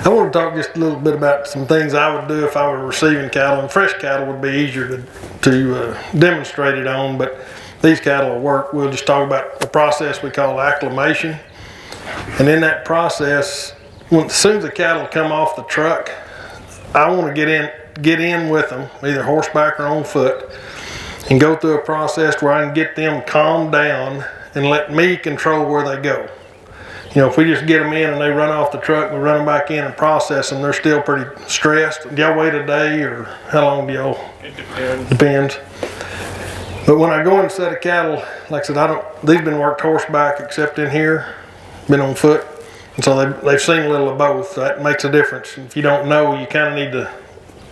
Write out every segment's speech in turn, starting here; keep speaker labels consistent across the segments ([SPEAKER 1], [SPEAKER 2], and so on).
[SPEAKER 1] I want to talk just a little bit about some things I would do if I were receiving cattle, and fresh cattle would be easier to demonstrate it on, but these cattle will work. We'll just talk about the process we call acclimation. And in that process, as soon as the cattle come off the truck, I want to get in with them, either horseback or on foot, and go through a process where I can get them calmed down and let me control where they go. You know, if we just get them in and they run off the truck and we run them back in and process them, they're still pretty stressed. Do y'all wait a day, or how long do y'all?
[SPEAKER 2] It depends.
[SPEAKER 1] Depends. But when I go in a set of cattle, like I said, these been worked horseback except in here, been on foot. And so they've seen a little of both. That makes a difference. If you don't know, you kind of need to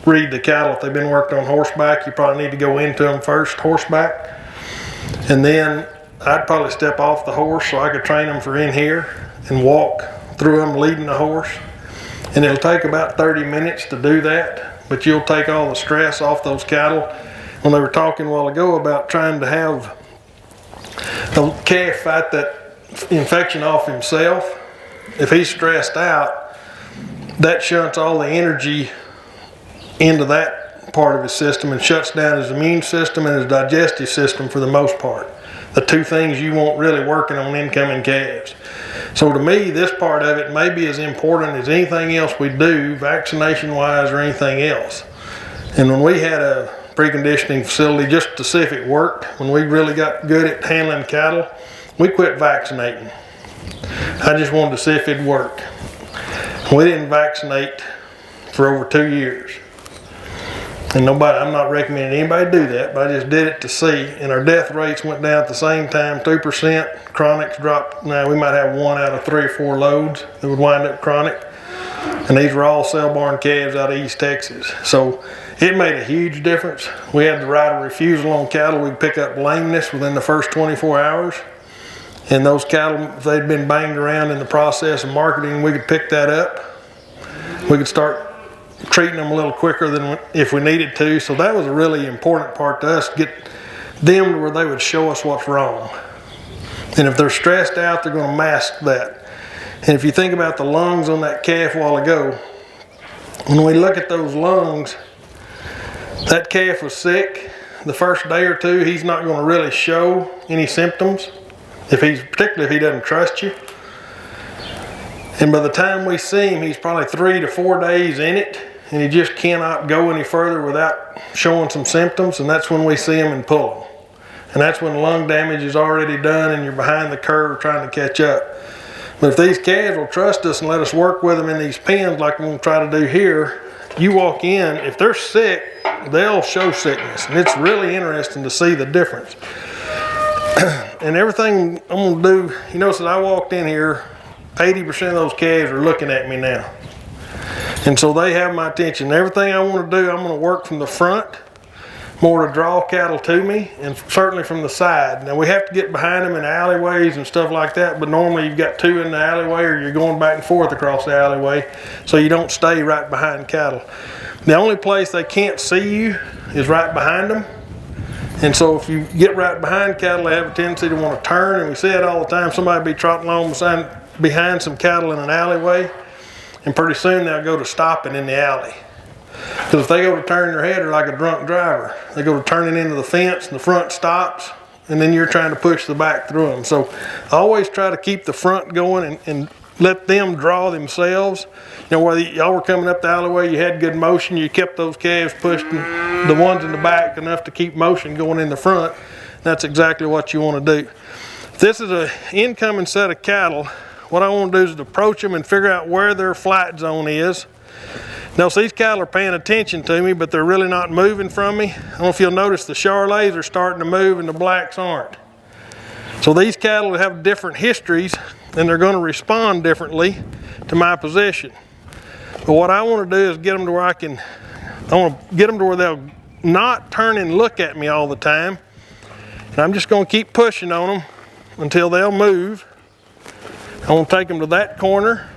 [SPEAKER 1] read the cattle. If they've been worked on horseback, you probably need to go into them first, horseback. And then I'd probably step off the horse so I could train them for in here and walk through them leading the horse. And it'll take about 30 minutes to do that, but you'll take all the stress off those cattle. When they were talking a while ago about trying to have the calf fight that infection off himself, if he's stressed out, that shunts all the energy into that part of his system and shuts down his immune system and his digestive system for the most part. The two things you want really working on incoming calves. So to me, this part of it may be as important as anything else we do, vaccination wise or anything else. And when we had a preconditioning facility just to see if it worked, when we really got good at handling cattle, we quit vaccinating. I just wanted to see if it worked. We didn't vaccinate for over 2 years. And I'm not recommending anybody do that, but I just did it to see. And our death rates went down at the same time, 2%. Chronics dropped. Now we might have 1 out of 3 or 4 loads that would wind up chronic. And these were all cell-born calves out of East Texas. So it made a huge difference. We had the right of refusal on cattle. We'd pick up lameness within the first 24 hours. And those cattle, if they'd been banged around in the process of marketing, we could pick that up. We could start treating them a little quicker than if we needed to. So that was a really important part to us, get them to where they would show us what's wrong. And if they're stressed out, they're going to mask that. And if you think about the lungs on that calf a while ago, when we look at those lungs, that calf was sick. The first day or two, he's not going to really show any symptoms, particularly if he doesn't trust you. And by the time we see him, he's probably 3 to 4 days in it, and he just cannot go any further without showing some symptoms, and that's when we see him and pull him. And that's when lung damage is already done and you're behind the curve trying to catch up. But if these calves will trust us and let us work with them in these pens like we're going to try to do here, you walk in, if they're sick, they'll show sickness. And it's really interesting to see the difference. And everything I'm going to do, you notice that I walked in here, 80% of those calves are looking at me now. And so they have my attention. Everything I want to do, I'm going to work from the front, more to draw cattle to me, and certainly from the side. Now we have to get behind them in alleyways and stuff like that, but normally you've got 2 in the alleyway or you're going back and forth across the alleyway, so you don't stay right behind cattle. The only place they can't see you is right behind them. And so if you get right behind cattle, they have a tendency to want to turn, and we see it all the time. Somebody be trotting along behind some cattle in an alleyway, and pretty soon they'll go to stopping in the alley. Because if they go to turn their head, they're like a drunk driver. They go to turning into the fence and the front stops, and then you're trying to push the back through them. So I always try to keep the front going and let them draw themselves. You know, whether y'all were coming up the alleyway, you had good motion, you kept those calves pushing the ones in the back enough to keep motion going in the front. That's exactly what you want to do. If this is an incoming set of cattle, what I want to do is approach them and figure out where their flight zone is. Now, see, these cattle are paying attention to me, but they're really not moving from me. I don't know if you'll notice the Charolais are starting to move and the blacks aren't. So these cattle have different histories and they're going to respond differently to my position. But what I want to do is get them to where I want to get them to where they'll not turn and look at me all the time. And I'm just going to keep pushing on them until they'll move. I want to take them to that corner.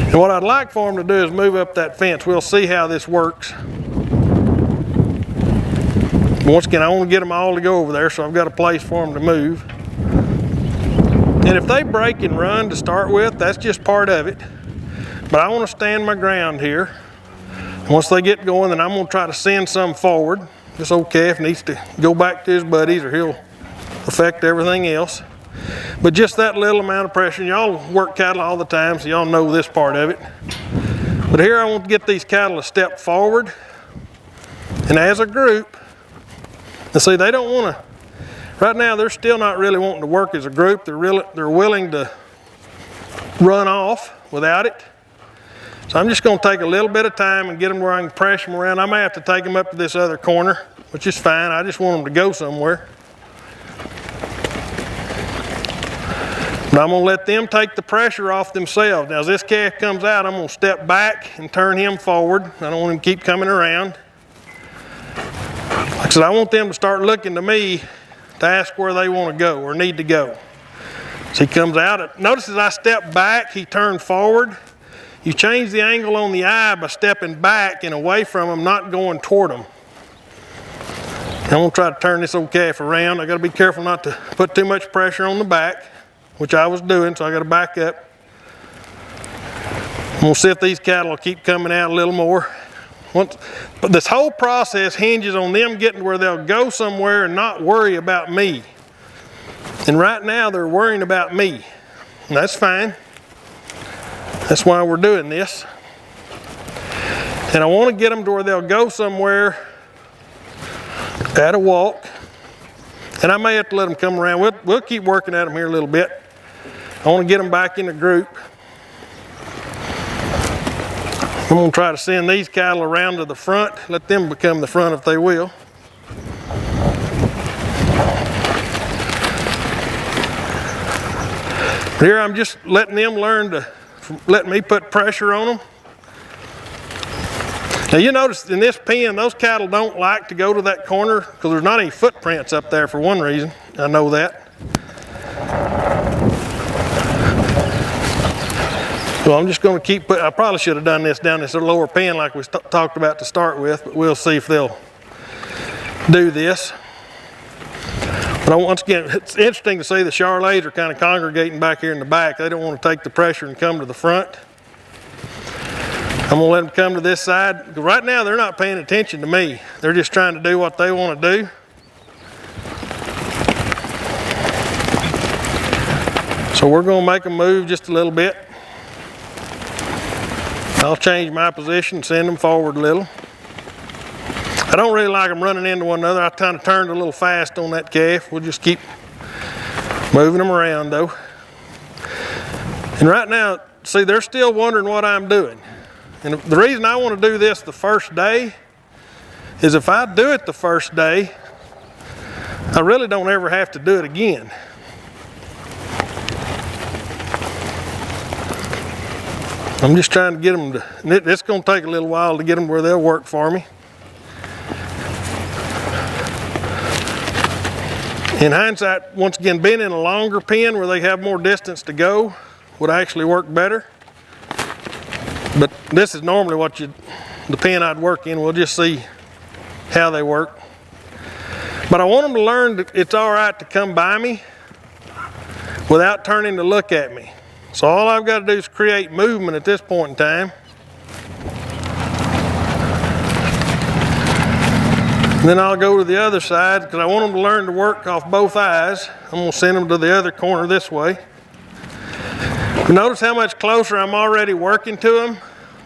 [SPEAKER 1] And what I'd like for them to do is move up that fence. We'll see how this works. Once again, I want to get them all to go over there, so I've got a place for them to move. And if they break and run to start with, that's just part of it. But I want to stand my ground here. Once they get going, then I'm going to try to send some forward. This old calf needs to go back to his buddies or he'll affect everything else. But just that little amount of pressure, and y'all work cattle all the time, so y'all know this part of it. But here I want to get these cattle to step forward, and as a group, and see, they don't want to, right now they're still not really wanting to work as a group. They're willing to run off without it. So I'm just going to take a little bit of time and get them where I can pressure them around. I may have to take them up to this other corner, which is fine. I just want them to go somewhere. But I'm going to let them take the pressure off themselves. Now as this calf comes out, I'm going to step back and turn him forward. I don't want him to keep coming around. Like I said, I want them to start looking to me to ask where they want to go or need to go. So he comes out. Notice as I step back, he turned forward. You change the angle on the eye by stepping back and away from him, not going toward him. I'm going to try to turn this old calf around. I got to be careful not to put too much pressure on the back, which I was doing, so I got to back up. I'm going to see if these cattle will keep coming out a little more. But this whole process hinges on them getting where they'll go somewhere and not worry about me. And right now they're worrying about me. And that's fine. That's why we're doing this. And I want to get them to where they'll go somewhere at a walk. And I may have to let them come around. We'll keep working at them here a little bit. I want to get them back in a group. I'm going to try to send these cattle around to the front, let them become the front if they will. Here I'm just letting them learn to, letting me put pressure on them. Now you notice in this pen, those cattle don't like to go to that corner because there's not any footprints up there for one reason. I know that. So I'm just going to keep putting, I probably should have done this down this lower pen like we talked about to start with, but we'll see if they'll do this. But once again, it's interesting to see the Charolais are kind of congregating back here in the back. They don't want to take the pressure and come to the front. I'm going to let them come to this side. Right now they're not paying attention to me. They're just trying to do what they want to do. So we're going to make them move just a little bit. I'll change my position, send them forward a little. I don't really like them running into one another. I kind of turned a little fast on that calf. We'll just keep moving them around though. And right now, see, they're still wondering what I'm doing. And the reason I want to do this the first day is if I do it the first day, I really don't ever have to do it again. I'm just trying to get them to, it's going to take a little while to get them where they'll work for me. In hindsight, once again, being in a longer pen where they have more distance to go would actually work better. But this is normally what the pen I'd work in. We'll just see how they work. But I want them to learn that it's all right to come by me without turning to look at me. So all I've got to do is create movement at this point in time. And then I'll go to the other side because I want them to learn to work off both eyes. I'm going to send them to the other corner this way. But notice how much closer I'm already working to them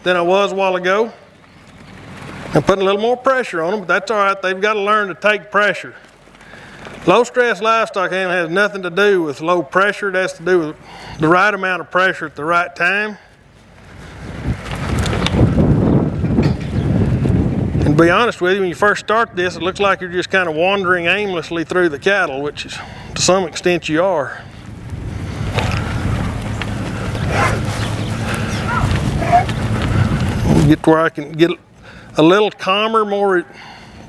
[SPEAKER 1] than I was a while ago. I'm putting a little more pressure on them, but that's all right. They've got to learn to take pressure. Low stress livestock handling has nothing to do with low pressure. It has to do with the right amount of pressure at the right time. And to be honest with you, when you first start this, it looks like you're just kind of wandering aimlessly through the cattle, which is, to some extent you are. I'll get to where I can get a little calmer, more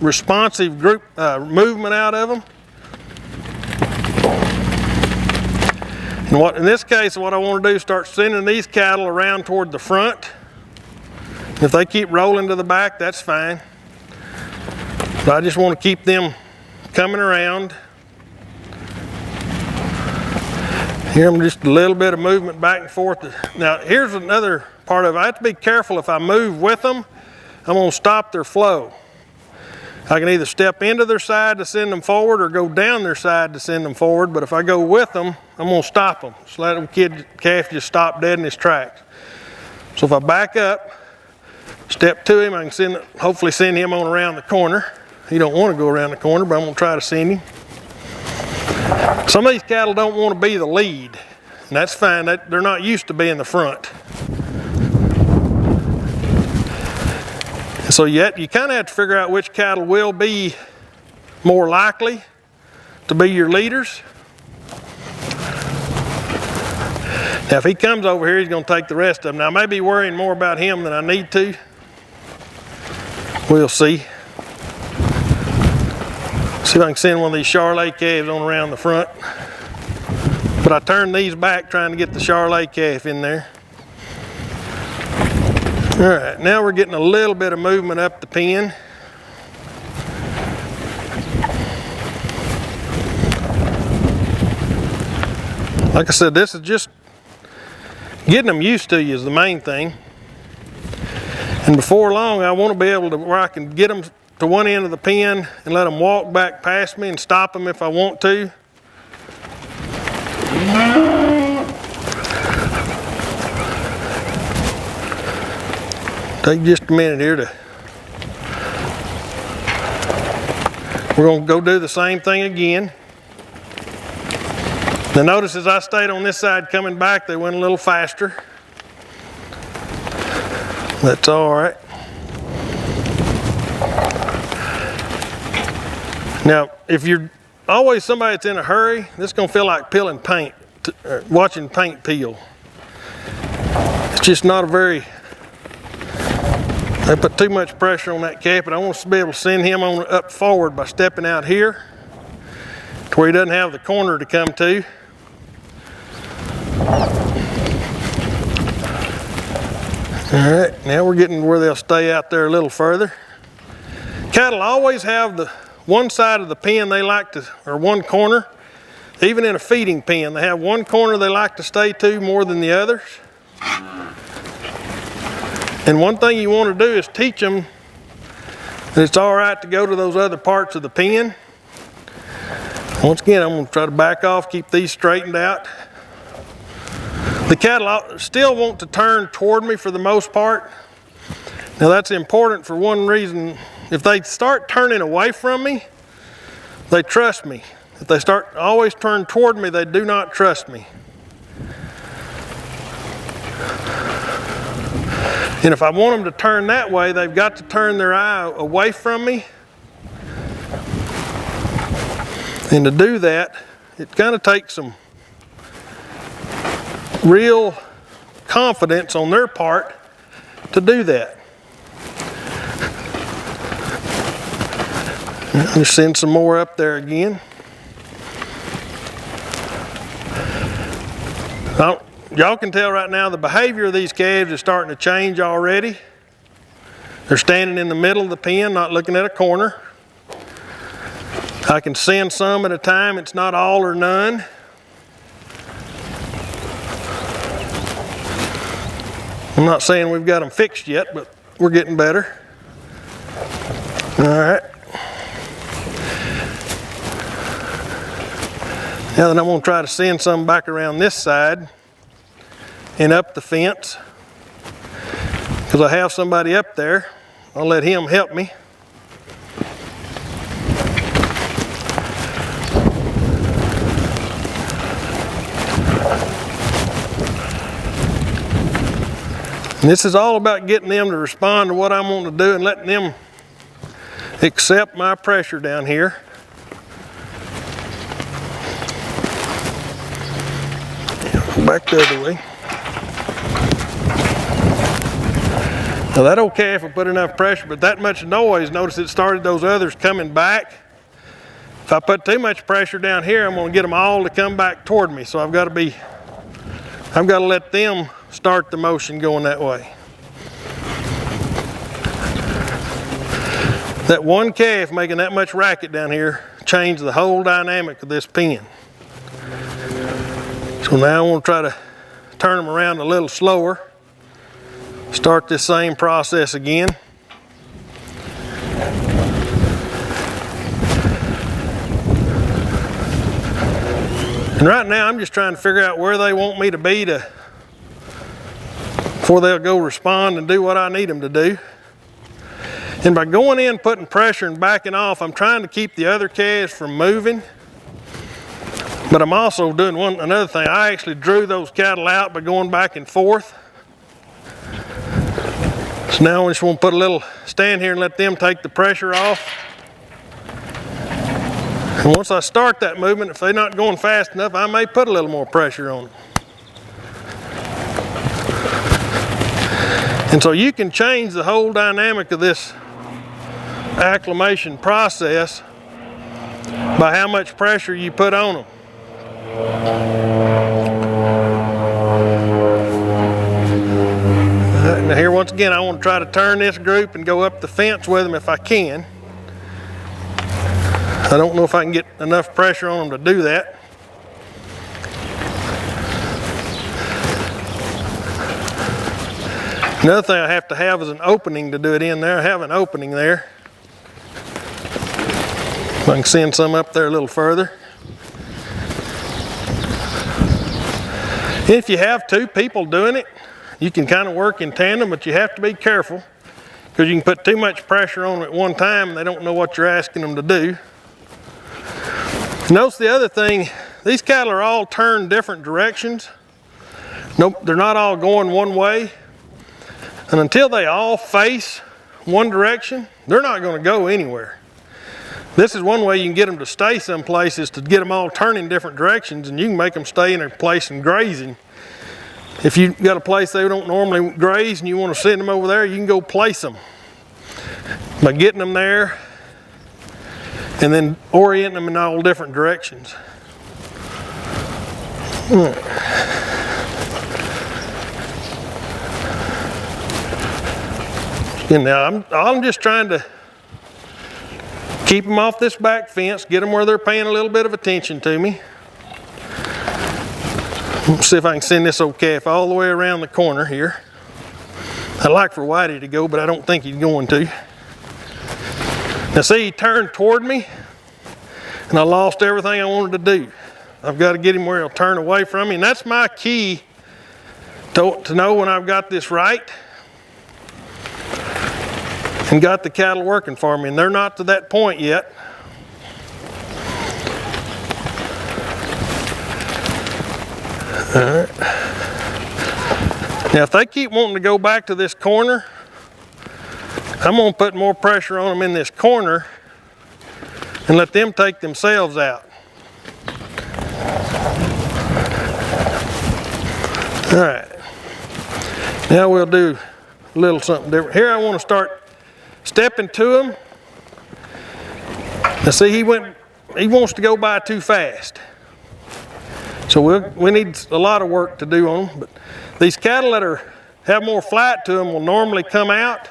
[SPEAKER 1] responsive group movement out of them. And in this case, what I want to do is start sending these cattle around toward the front. If they keep rolling to the back, that's fine. But I just want to keep them coming around. Here I'm just a little bit of movement back and forth. Now here's another part of it. I have to be careful if I move with them, I'm gonna stop their flow. I can either step into their side to send them forward or go down their side to send them forward, but if I go with them, I'm gonna stop them. Just let the calf just stop dead in his tracks. So if I back up, step to him, I can hopefully send him on around the corner. He don't want to go around the corner, but I'm gonna try to send him. Some of these cattle don't want to be the lead, and that's fine. They're not used to being the front. So you kind of have to figure out which cattle will be more likely to be your leaders. Now if he comes over here, he's going to take the rest of them. Now I may be worrying more about him than I need to. We'll see. See if I can send one of these Charolais calves on around the front. But I turned these back trying to get the Charolais calf in there. All right, now we're getting a little bit of movement up the pen. Like I said, this is just getting them used to you is the main thing. And before long, I want to be able to where I can get them to one end of the pen and let them walk back past me and stop them if I want to. Take just a minute here we're going to go do the same thing again. Now notice as I stayed on this side coming back, they went a little faster. That's all right. Now, if you're always somebody that's in a hurry, this is going to feel like peeling paint, watching paint peel. It's just not a very, they put too much pressure on that calf, but I want to be able to send him on up forward by stepping out here to where he doesn't have the corner to come to. All right, now we're getting where they'll stay out there a little further. Cattle always have the one side of the pen they like to, or one corner, even in a feeding pen, they have one corner they like to stay to more than the others. And one thing you want to do is teach them that it's all right to go to those other parts of the pen. Once again, I'm going to try to back off, keep these straightened out. The cattle still want to turn toward me for the most part. Now that's important for one reason. If they start turning away from me, they trust me. If they start always turn toward me, they do not trust me. And if I want them to turn that way, they've got to turn their eye away from me. And to do that, it kind of takes some real confidence on their part to do that. Just send some more up there again. Y'all can tell right now the behavior of these calves is starting to change already. They're standing in the middle of the pen, not looking at a corner. I can send some at a time, it's not all or none. I'm not saying we've got them fixed yet, but we're getting better. All right. Now then I'm going to try to send some back around this side and up the fence. Because I have somebody up there. I'll let him help me. And this is all about getting them to respond to what I'm wanting to do and letting them accept my pressure down here. Back the other way. Now that old calf will put enough pressure, but that much noise, notice it started those others coming back. If I put too much pressure down here, I'm going to get them all to come back toward me. So I've got to let them start the motion going that way. That one calf making that much racket down here changed the whole dynamic of this pen. So now I want to try to turn them around a little slower. Start this same process again. And right now I'm just trying to figure out where they want me to be before they'll go respond and do what I need them to do. And by going in, putting pressure and backing off, I'm trying to keep the other calves from moving. But I'm also doing another thing. I actually drew those cattle out by going back and forth. So now I just want to put a little stand here and let them take the pressure off. And once I start that movement, if they're not going fast enough, I may put a little more pressure on them. And so you can change the whole dynamic of this acclimation process by how much pressure you put on them. Now here once again, I want to try to turn this group and go up the fence with them if I can. I don't know if I can get enough pressure on them to do that. Another thing I have to have is an opening to do it in there. I have an opening there. I can send some up there a little further. If you have two people doing it, you can kind of work in tandem, but you have to be careful because you can put too much pressure on them at one time and they don't know what you're asking them to do. Notice the other thing, these cattle are all turned different directions. Nope, they're not all going one way. And until they all face one direction, they're not going to go anywhere. This is one way you can get them to stay someplace, is to get them all turning different directions, and you can make them stay in a place and grazing. If you've got a place they don't normally graze and you want to send them over there, you can go place them by getting them there and then orienting them in all different directions. And now I'm just trying to keep them off this back fence, get them where they're paying a little bit of attention to me. Let's see if I can send this old calf all the way around the corner here. I'd like for Whitey to go, but I don't think he's going to. Now see, he turned toward me and I lost everything I wanted to do. I've got to get him where he'll turn away from me, and that's my key to know when I've got this right and got the cattle working for me, and they're not to that point yet. All right. Now if they keep wanting to go back to this corner, I'm going to put more pressure on them in this corner and let them take themselves out. All right. Now we'll do a little something different. Here I want to start stepping to him. Now see, he wants to go by too fast. So we need a lot of work to do on them. But these cattle that have more flight to them will normally come out.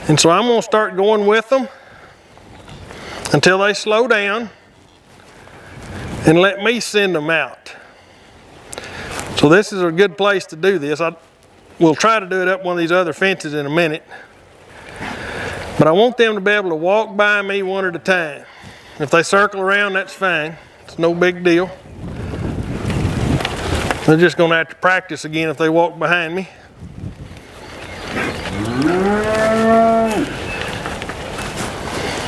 [SPEAKER 1] And so I'm going to start going with them until they slow down and let me send them out. So this is a good place to do this. We'll try to do it up one of these other fences in a minute. But I want them to be able to walk by me one at a time. If they circle around, that's fine. It's no big deal. They're just going to have to practice again if they walk behind me.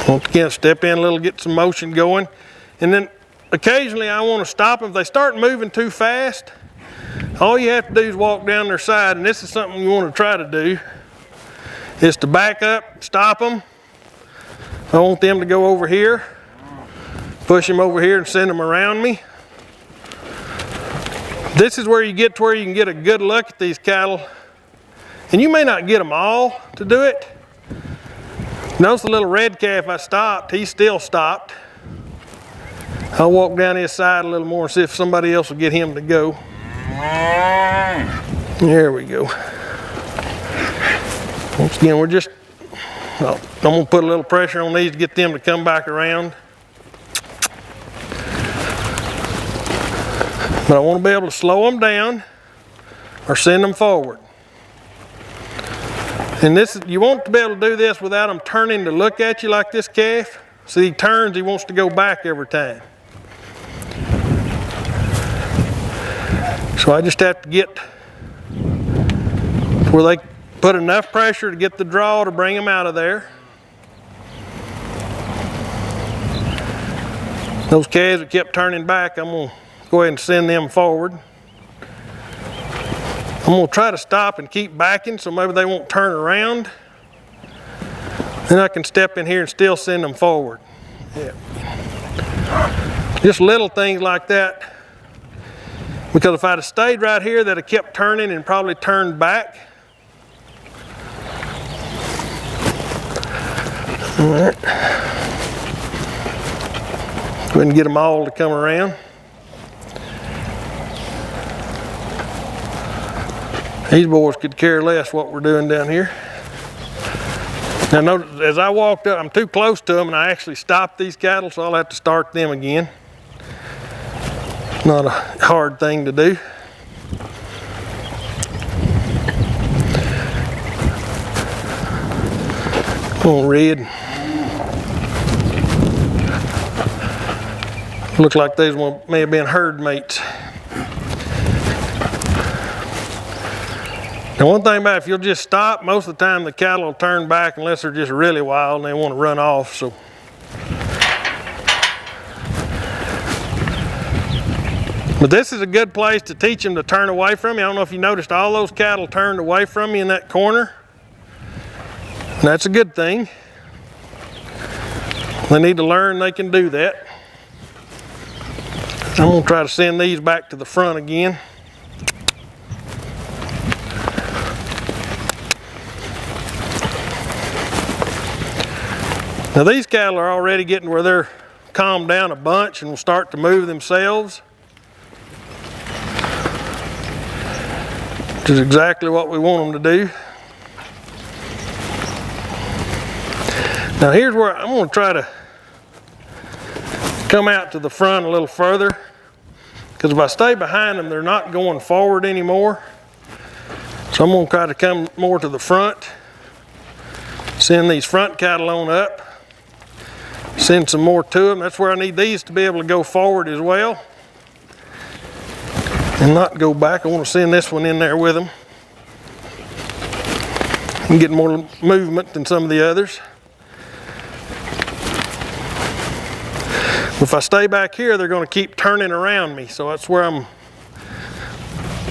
[SPEAKER 1] Once again, step in a little, get some motion going. And then occasionally I want to stop them. If they start moving too fast, all you have to do is walk down their side, and this is something you want to try to do, is to back up, stop them. I want them to go over here, push them over here and send them around me. This is where you get to where you can get a good look at these cattle. And you may not get them all to do it. Notice the little red calf I stopped, he's still stopped. I'll walk down his side a little more and see if somebody else will get him to go. There we go. Once again, I'm gonna put a little pressure on these to get them to come back around. But I want to be able to slow them down or send them forward. And this, you want to be able to do this without him turning to look at you like this calf. See, he turns, he wants to go back every time. So I just have to get where they put enough pressure to get the draw to bring them out of there. Those calves that kept turning back, I'm going to go ahead and send them forward. I'm going to try to stop and keep backing so maybe they won't turn around. Then I can step in here and still send them forward. Yeah. Just little things like that. Because if I'd have stayed right here, they'd have kept turning and probably turned back. All right. Go ahead and get them all to come around. These boys could care less what we're doing down here. Now notice, as I walked up, I'm too close to them and I actually stopped these cattle, so I'll have to start them again. Not a hard thing to do. Come on, Red. Looks like these may have been herd mates. Now one thing about it, if you'll just stop, most of the time the cattle will turn back unless they're just really wild and they want to run off. So. But this is a good place to teach them to turn away from you. I don't know if you noticed all those cattle turned away from you in that corner. And that's a good thing. They need to learn they can do that. I'm going to try to send these back to the front again. Now these cattle are already getting where they're calmed down a bunch and will start to move themselves. Which is exactly what we want them to do. Now here's where I'm going to try to come out to the front a little further, because if I stay behind them, they're not going forward anymore. So I'm going to try to come more to the front, send these front cattle on up, send some more to them. That's where I need these to be able to go forward as well and not go back. I want to send this one in there with them and get more movement than some of the others. If I stay back here, they're going to keep turning around me, so that's where I'm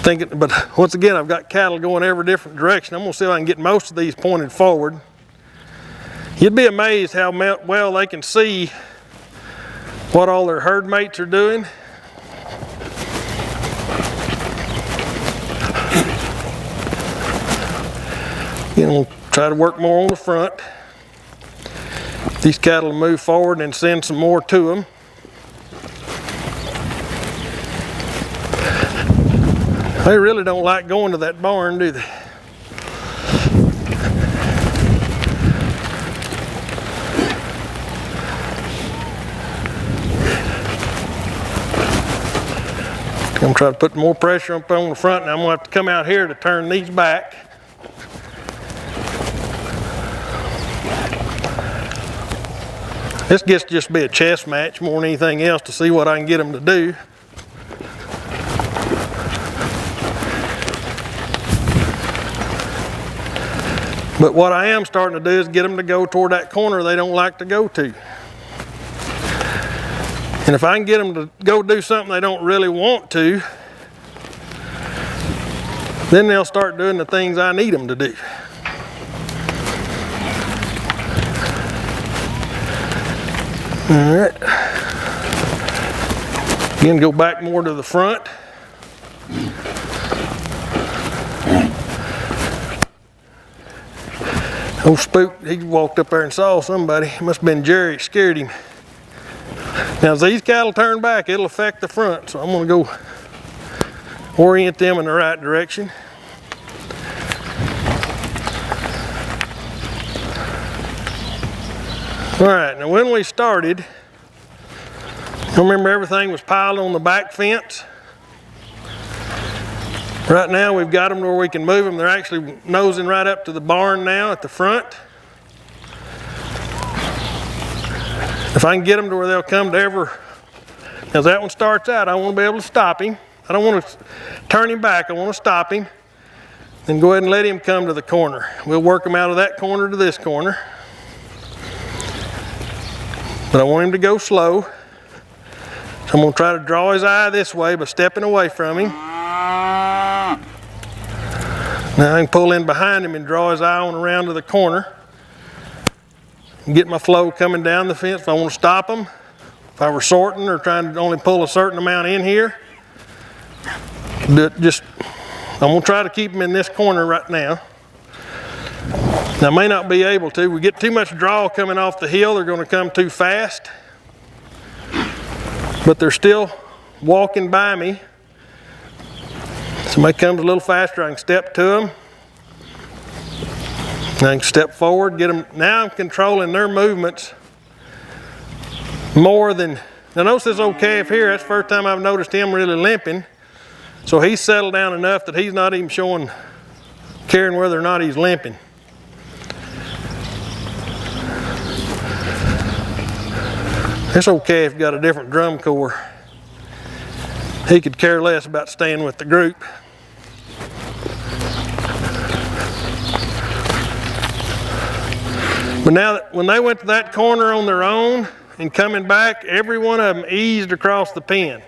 [SPEAKER 1] thinking. But once again, I've got cattle going every different direction. I'm going to see if I can get most of these pointed forward. You'd be amazed how well they can see what all their herd mates are doing. Again, we'll try to work more on the front. These cattle will move forward and send some more to them. They really don't like going to that barn, do they? I'm going to try to put more pressure up on the front, and I'm going to have to come out here to turn these back. This gets to just be a chess match more than anything else to see what I can get them to do. But what I am starting to do is get them to go toward that corner they don't like to go to. And if I can get them to go do something they don't really want to, then they'll start doing the things I need them to do. All right. Again, go back more to the front. Old Spook, he walked up there and saw somebody. It must have been Jerry that scared him. Now, as these cattle turn back, it'll affect the front, so I'm going to go orient them in the right direction. All right, now when we started, I remember everything was piled on the back fence. Right now we've got them where we can move them. They're actually nosing right up to the barn now at the front. If I can get them to where they'll come to ever, as that one starts out, I want to be able to stop him. I don't want to turn him back, I want to stop him. Then go ahead and let him come to the corner. We'll work him out of that corner to this corner. But I want him to go slow. So I'm going to try to draw his eye this way by stepping away from him. Now I can pull in behind him and draw his eye on around to the corner. And get my flow coming down the fence. If I want to stop him, if I were sorting or trying to only pull a certain amount in here, I'm going to try to keep him in this corner right now. Now I may not be able to. We get too much draw coming off the hill, they're going to come too fast. But they're still walking by me. Somebody comes a little faster, I can step to them. I can step forward, get them. Now I'm controlling their movements more than, now notice this old calf here, that's the first time I've noticed him really limping. So he's settled down enough that he's not even caring whether or not he's limping. This old calf got a different drum corps. He could care less about staying with the group. But now, when they went to that corner on their own and coming back, every one of them eased across the pen.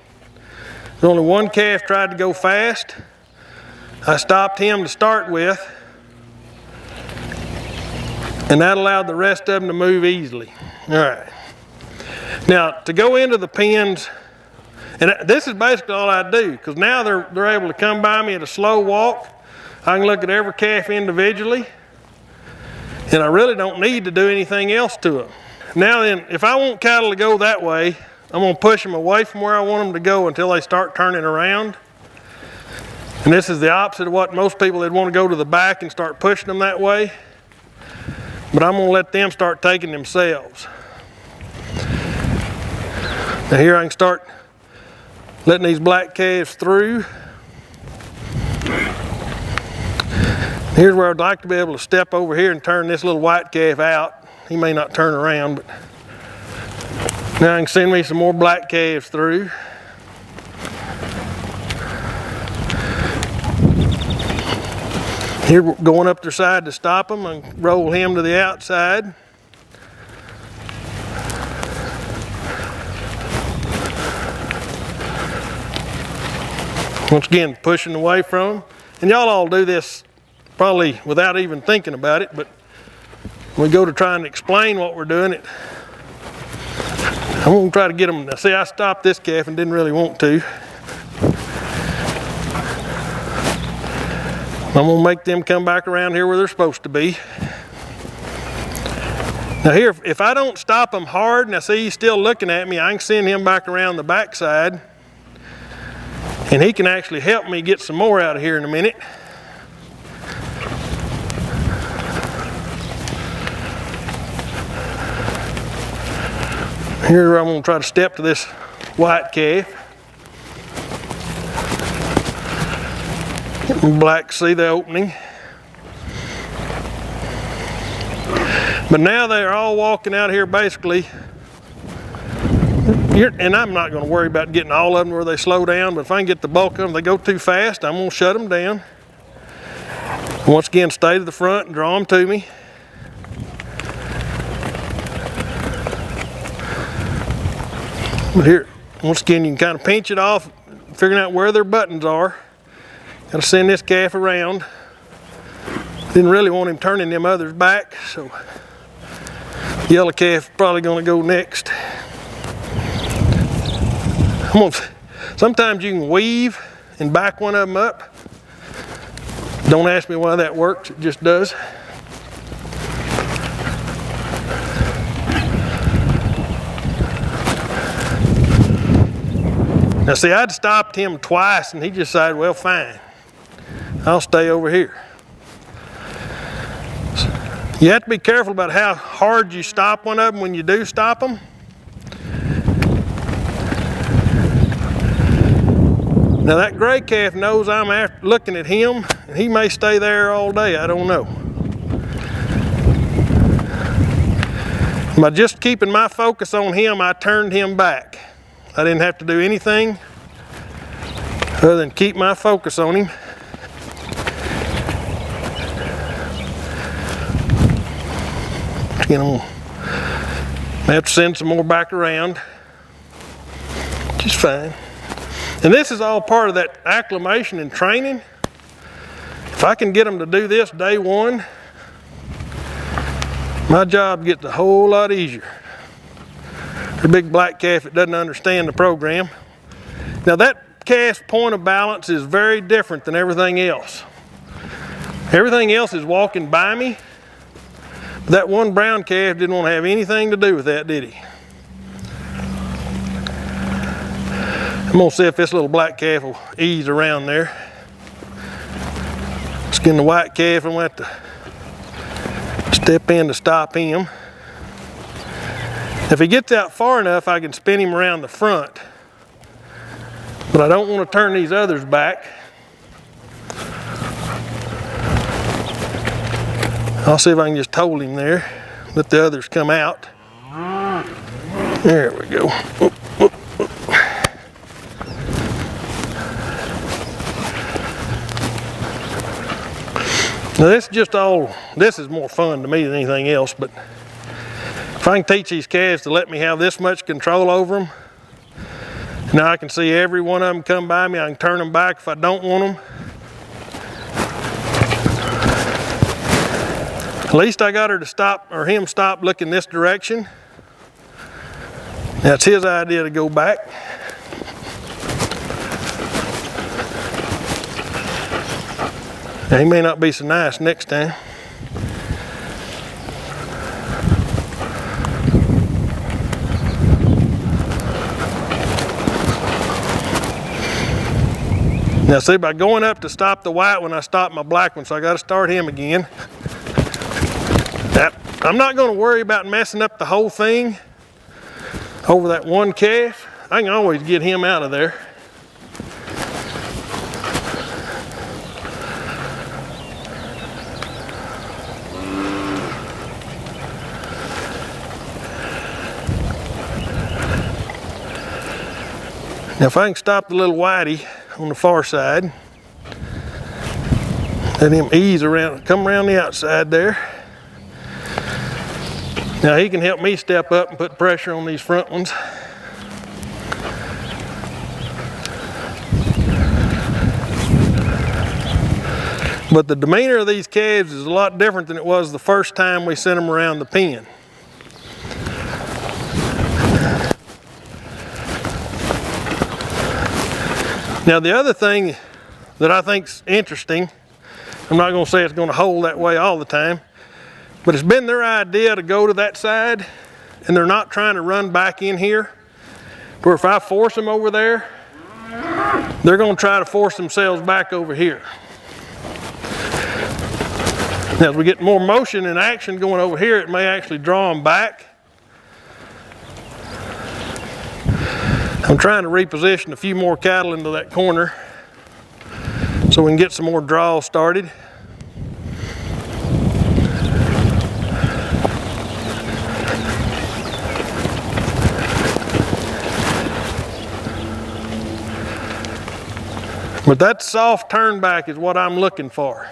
[SPEAKER 1] There's only one calf tried to go fast. I stopped him to start with, and that allowed the rest of them to move easily. All right. Now, to go into the pens, and this is basically all I do, because now they're able to come by me at a slow walk. I can look at every calf individually, and I really don't need to do anything else to them. Now then, if I want cattle to go that way, I'm going to push them away from where I want them to go until they start turning around. And this is the opposite of what most people, they'd want to go to the back and start pushing them that way. But I'm going to let them start taking themselves. Now here I can start letting these black calves through. Here's where I'd like to be able to step over here and turn this little white calf out. He may not turn around, but now I can send me some more black calves through. Here we're going up their side to stop them and roll him to the outside. Once again, pushing away from them. And y'all all do this probably without even thinking about it, but when we go to try and explain what we're doing, I'm going to try to get them. Now see, I stopped this calf and didn't really want to. I'm going to make them come back around here where they're supposed to be. Now here, if I don't stop him hard, now see he's still looking at me, I can send him back around the backside. And he can actually help me get some more out of here in a minute. Here I'm going to try to step to this white calf. Black, see the opening. But now they're all walking out here basically. And I'm not going to worry about getting all of them where they slow down, but if I can get the bulk of them, they go too fast, I'm going to shut them down. Once again, stay to the front and draw them to me. But here, once again, you can kind of pinch it off, figuring out where their buttons are. Got to send this calf around. Didn't really want him turning them others back, so yellow calf is probably going to go next. Sometimes you can weave and back one of them up. Don't ask me why that works, it just does. Now see, I'd stopped him twice and he just decided, well, fine, I'll stay over here. You have to be careful about how hard you stop one of them when you do stop them. Now that gray calf knows I'm after looking at him, and he may stay there all day, I don't know. By just keeping my focus on him, I turned him back. I didn't have to do anything other than keep my focus on him. You know, I have to send some more back around, which is fine. And this is all part of that acclimation and training. If I can get them to do this day one, my job gets a whole lot easier. The big black calf that doesn't understand the program. Now that calf's point of balance is very different than everything else. Everything else is walking by me. That one brown calf didn't want to have anything to do with that, did he? I'm gonna see if this little black calf will ease around there. Skin the white calf, I'm gonna have to step in to stop him. If he gets out far enough, I can spin him around the front. But I don't want to turn these others back. I'll see if I can just hold him there, let the others come out. There we go. Oop, oop, oop. Now this is more fun to me than anything else, but if I can teach these calves to let me have this much control over them, now I can see every one of them come by me, I can turn them back if I don't want them. At least I got her to stop, or him stop looking this direction. That's his idea to go back. Now, he may not be so nice next time. Now see, by going up to stop the white one, I stopped my black one, so I got to start him again. Now, I'm not going to worry about messing up the whole thing over that one calf. I can always get him out of there. Now if I can stop the little whitey on the far side, let him ease around, come around the outside there. Now he can help me step up and put pressure on these front ones. But the demeanor of these calves is a lot different than it was the first time we sent them around the pen. Now the other thing that I think's interesting, I'm not going to say it's going to hold that way all the time, but it's been their idea to go to that side, and they're not trying to run back in here. Where if I force them over there, they're going to try to force themselves back over here. Now as we get more motion and action going over here, it may actually draw them back. I'm trying to reposition a few more cattle into that corner so we can get some more draws started. But that soft turn back is what I'm looking for.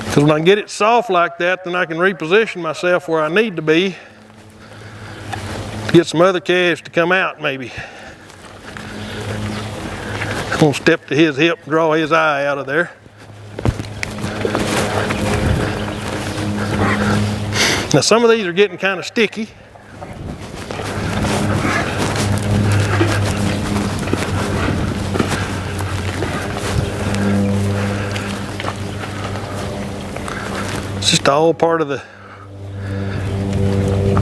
[SPEAKER 1] Because when I get it soft like that, then I can reposition myself where I need to be to get some other calves to come out maybe. I'm going to step to his hip and draw his eye out of there. Now some of these are getting kind of sticky. It's just all part of the,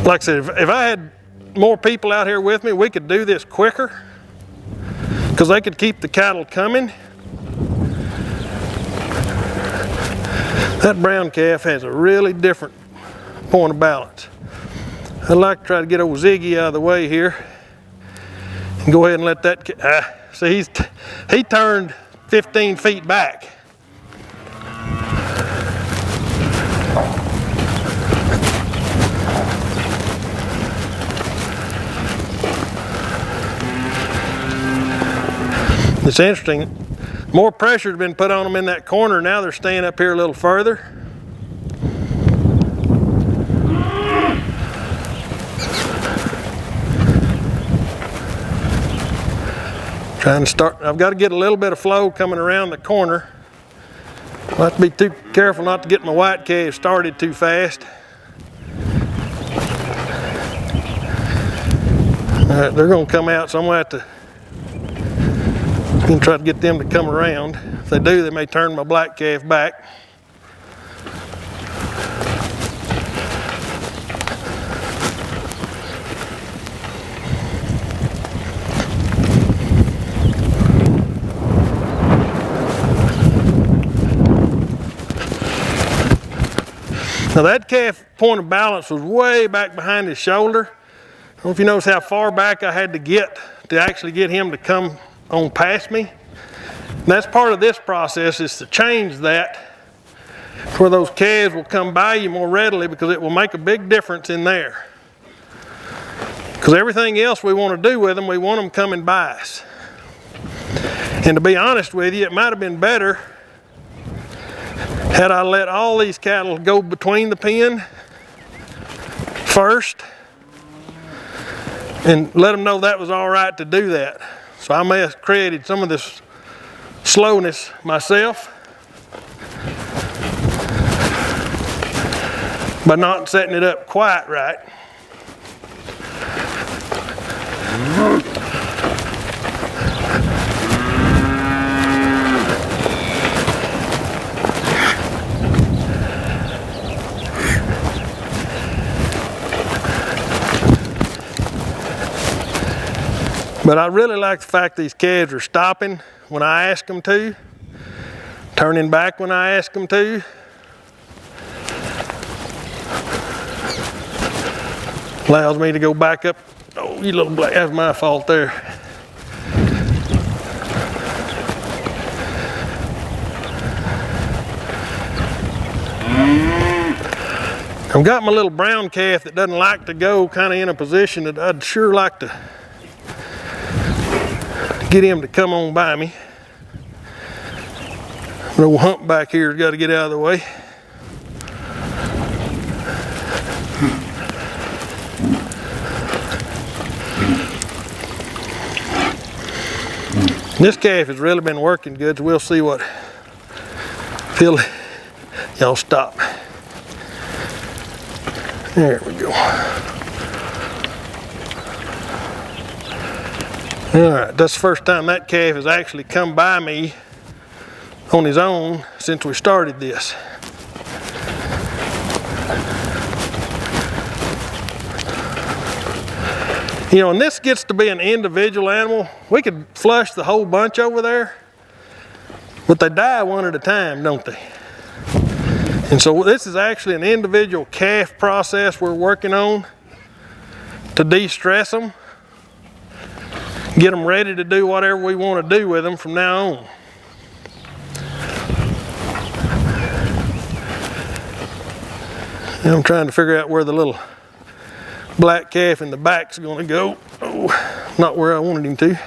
[SPEAKER 1] like I said, if I had more people out here with me, we could do this quicker because they could keep the cattle coming. That brown calf has a really different point of balance. I'd like to try to get old Ziggy out of the way here and go ahead and let that, See, he turned 15 feet back. It's interesting. More pressure's been put on them in that corner. Now they're staying up here a little further. Trying to start, I've got to get a little bit of flow coming around the corner. I'll have to be too careful not to get my white calves started too fast. All right, they're going to come out, so I'm going to have to try to get them to come around. If they do, they may turn my black calf back. Now that calf point of balance was way back behind his shoulder. I don't know if you notice how far back I had to get to actually get him to come on past me. And that's part of this process, is to change that where those calves will come by you more readily, because it will make a big difference in there. Because everything else we want to do with them, we want them coming by us. And to be honest with you, it might have been better had I let all these cattle go between the pen first and let them know that was all right to do that. So I may have created some of this slowness myself by not setting it up quite right. But I really like the fact these calves are stopping when I ask them to, turning back when I ask them to. Allows me to go back up. Oh, you little black, that's my fault there. I've got my little brown calf that doesn't like to go kind of in a position that I'd sure like to get him to come on by me. The old humpback here's got to get out of the way. This calf has really been working good, so we'll see what. Y'all stop. There we go. All right, that's the first time that calf has actually come by me on his own since we started this. You know, and this gets to be an individual animal. We could flush the whole bunch over there, but they die one at a time, don't they? And so this is actually an individual calf process we're working on to de-stress them. Get them ready to do whatever we want to do with them from now on. And I'm trying to figure out where the little black calf in the back's going to go. Oh, not where I wanted him to.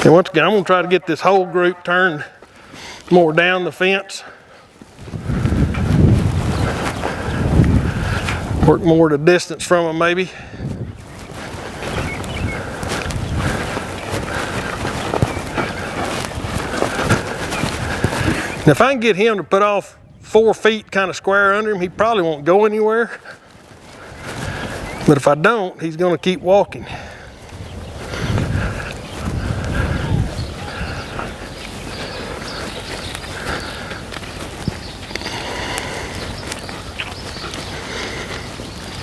[SPEAKER 1] And once again, I'm going to try to get this whole group turned more down the fence. Work more at a distance from them, maybe. And if I can get him to put off 4 feet kind of square under him, he probably won't go anywhere. But if I don't, he's going to keep walking.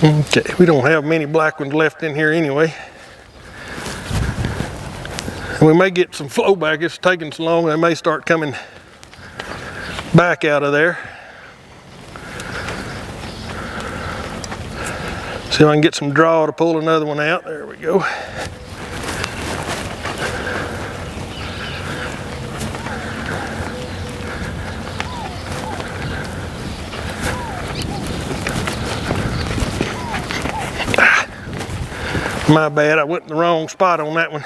[SPEAKER 1] Okay, we don't have many black ones left in here anyway. And we may get some flow back. It's taking so long, they may start coming back out of there. See if I can get some draw to pull another one out. There we go. My bad, I went in the wrong spot on that one.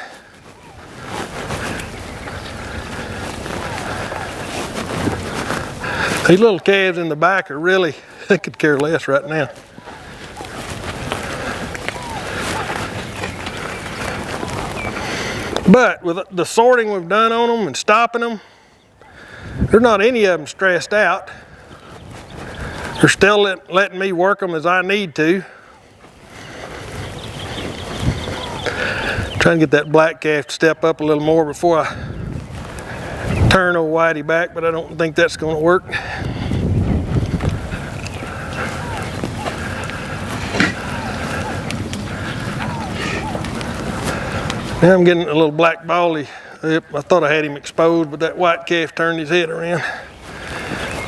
[SPEAKER 1] These little calves in the back are really, they could care less right now. But with the sorting we've done on them and stopping them, there's not any of them stressed out. They're still letting me work them as I need to. Trying to get that black calf to step up a little more before I turn old Whitey back, but I don't think that's going to work. Now I'm getting a little black baldy. Yep, I thought I had him exposed, but that white calf turned his head around.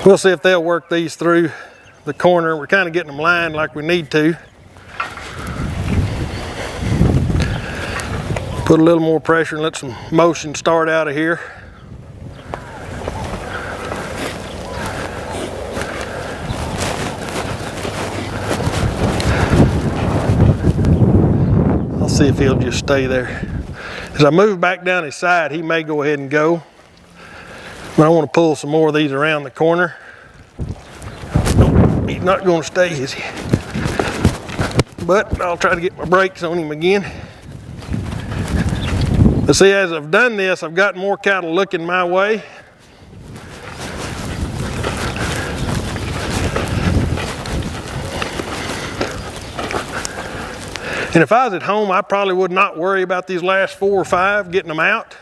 [SPEAKER 1] We'll see if they'll work these through the corner. We're kind of getting them lined like we need to. Put a little more pressure and let some motion start out of here. I'll see if he'll just stay there. As I move back down his side, he may go ahead and go. But I want to pull some more of these around the corner. Nope, he's not going to stay, is he? But I'll try to get my brakes on him again. But see, as I've done this, I've got more cattle looking my way. And if I was at home, I probably would not worry about these last 4 or 5, getting them out.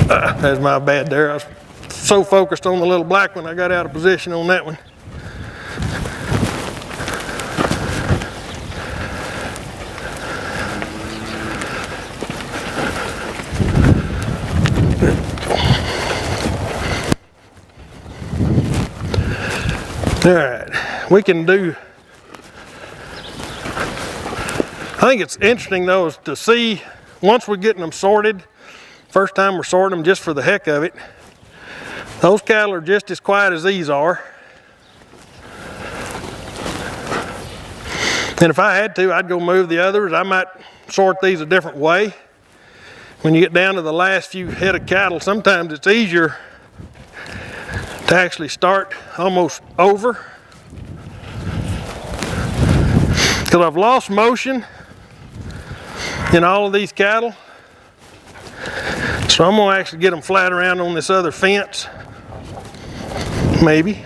[SPEAKER 1] That's my bad there. I was so focused on the little black one, I got out of position on that one. All right, we can do, I think it's interesting though is to see, once we're getting them sorted, first time we're sorting them just for the heck of it, those cattle are just as quiet as these are. And if I had to, I'd go move the others. I might sort these a different way. When you get down to the last few head of cattle, sometimes it's easier to actually start almost over, because I've lost motion in all of these cattle. So I'm going to actually get them flat around on this other fence, maybe.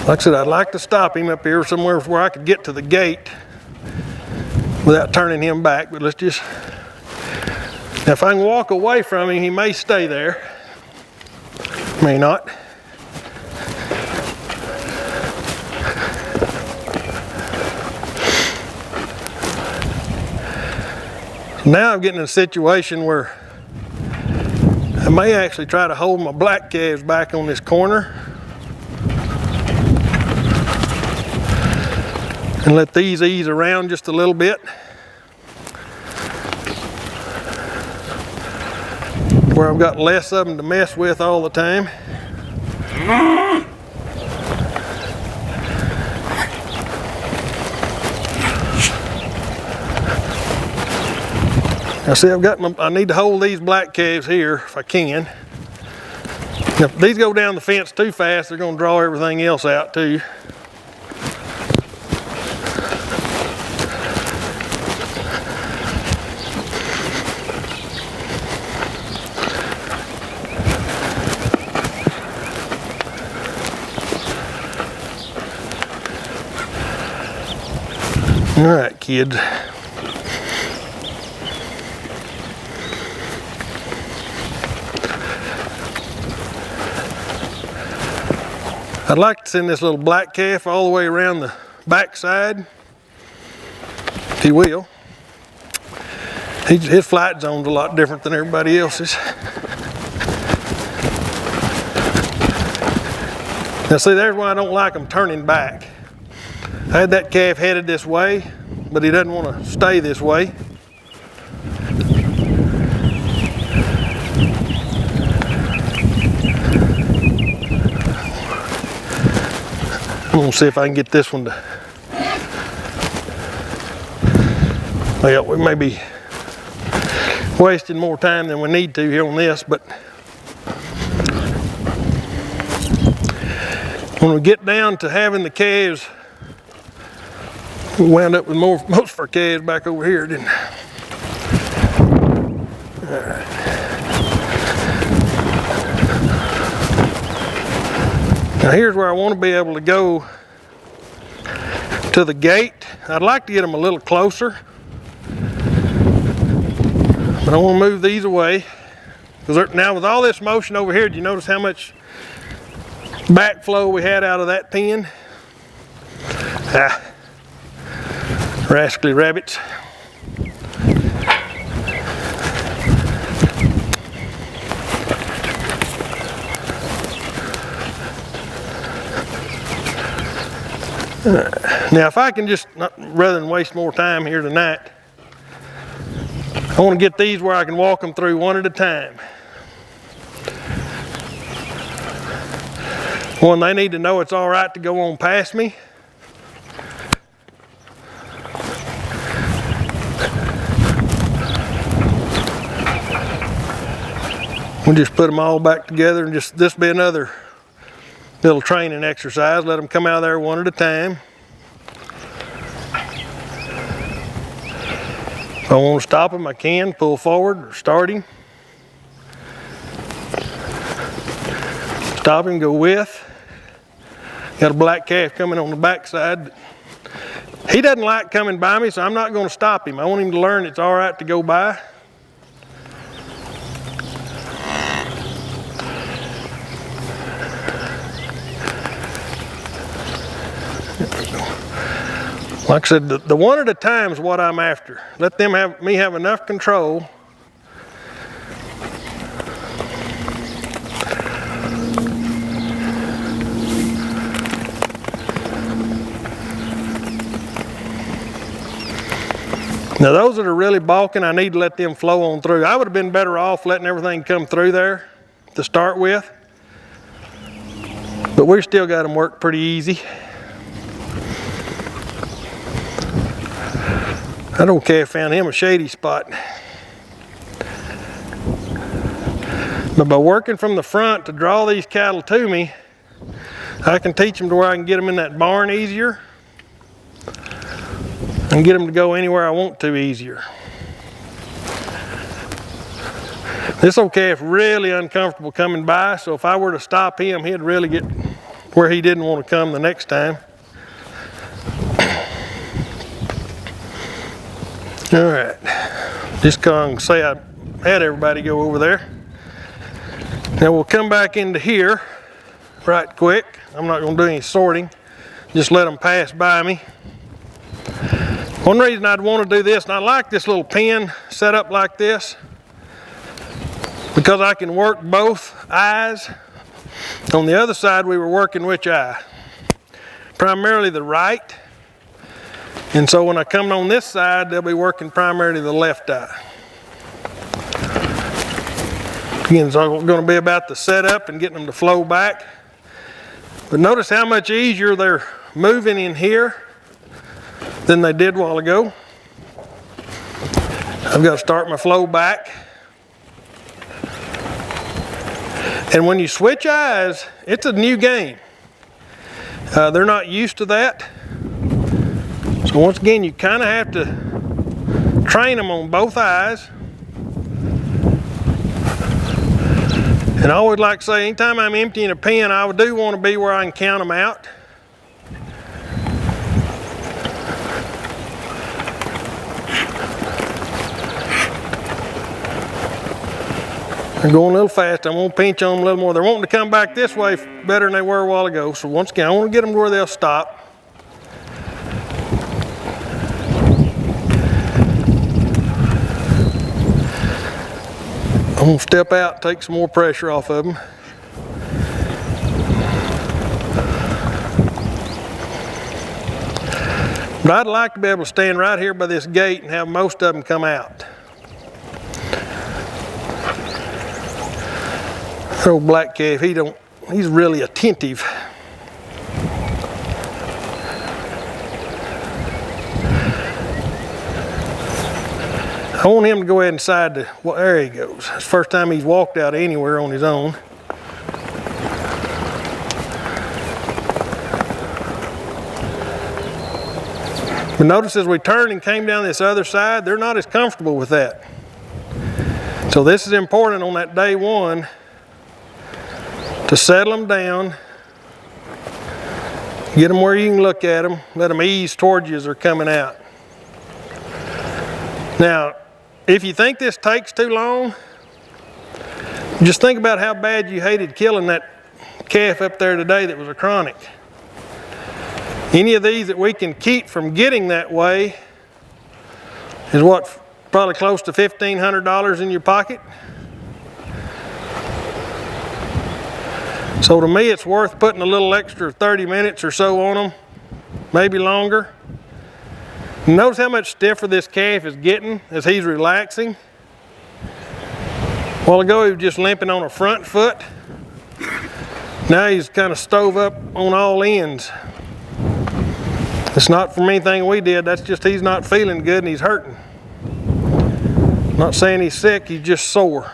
[SPEAKER 1] Like I said, I'd like to stop him up here somewhere where I could get to the gate without turning him back, but let's just, now if I can walk away from him, he may stay there, may not. Now I'm getting in a situation where I may actually try to hold my black calves back on this corner and let these ease around just a little bit. Where I've got less of them to mess with all the time. Now see, I need to hold these black calves here if I can. Now, if these go down the fence too fast, they're going to draw everything else out too. All right, kids. I'd like to send this little black calf all the way around the back side, if he will. His flight zone's a lot different than everybody else's. Now see, there's why I don't like them turning back. I had that calf headed this way, but he doesn't want to stay this way. I'm gonna see if I can get this one to, well, we may be wasting more time than we need to here on this, but when we get down to having the calves, we wound up with most of our calves back over here, didn't we? All right. Now here's where I want to be able to go to the gate. I'd like to get them a little closer, but I want to move these away. Because now with all this motion over here, do you notice how much backflow we had out of that pen? Rascally rabbits. Now if I can just, rather than waste more time here tonight, I want to get these where I can walk them through one at a time. One, they need to know it's all right to go on past me. We'll just put them all back together and just, this be another little training exercise. Let them come out of there one at a time. If I want to stop him, I can pull forward or start him. Stop him, go with. Got a black calf coming on the back side. He doesn't like coming by me, so I'm not going to stop him. I want him to learn it's all right to go by. Like I said, the one at a time is what I'm after. Let them have enough control. Now those that are really balking, I need to let them flow on through. I would have been better off letting everything come through there to start with. But we still got them work pretty easy. I don't care if I found him a shady spot. But by working from the front to draw these cattle to me, I can teach them to where I can get them in that barn easier and get them to go anywhere I want to easier. This old calf really uncomfortable coming by, so if I were to stop him, he'd really get where he didn't want to come the next time. All right, just gonna say I had everybody go over there. Now we'll come back into here right quick. I'm not gonna do any sorting, just let them pass by me. One reason I'd want to do this, and I like this little pen set up like this, because I can work both eyes. On the other side, we were working which eye? Primarily the right. And so when I come on this side, they'll be working primarily the left eye. Again, it's going to be about the setup and getting them to flow back. But notice how much easier they're moving in here than they did a while ago. I've got to start my flow back. And when you switch eyes, it's a new game. They're not used to that. So once again, you kind of have to train them on both eyes. And I always like to say, anytime I'm emptying a pen, I do want to be where I can count them out. They're going a little fast. I'm going to pinch on them a little more. They're wanting to come back this way better than they were a while ago. So once again, I want to get them to where they'll stop. I'm going to step out, take some more pressure off of them. But I'd like to be able to stand right here by this gate and have most of them come out. That old black calf, he's really attentive. I want him to go ahead inside well, there he goes. It's the first time he's walked out anywhere on his own. But notice as we turned and came down this other side, they're not as comfortable with that. So this is important on that day one to settle them down, get them where you can look at them, let them ease towards you as they're coming out. Now, if you think this takes too long, just think about how bad you hated killing that calf up there today that was a chronic. Any of these that we can keep from getting that way is what, probably close to $1,500 in your pocket. So to me, it's worth putting a little extra 30 minutes or so on them, maybe longer. Notice how much stiffer this calf is getting as he's relaxing. A while ago he was just limping on a front foot. Now he's kind of stove up on all ends. It's not from anything we did, that's just he's not feeling good and he's hurting. I'm not saying he's sick, he's just sore.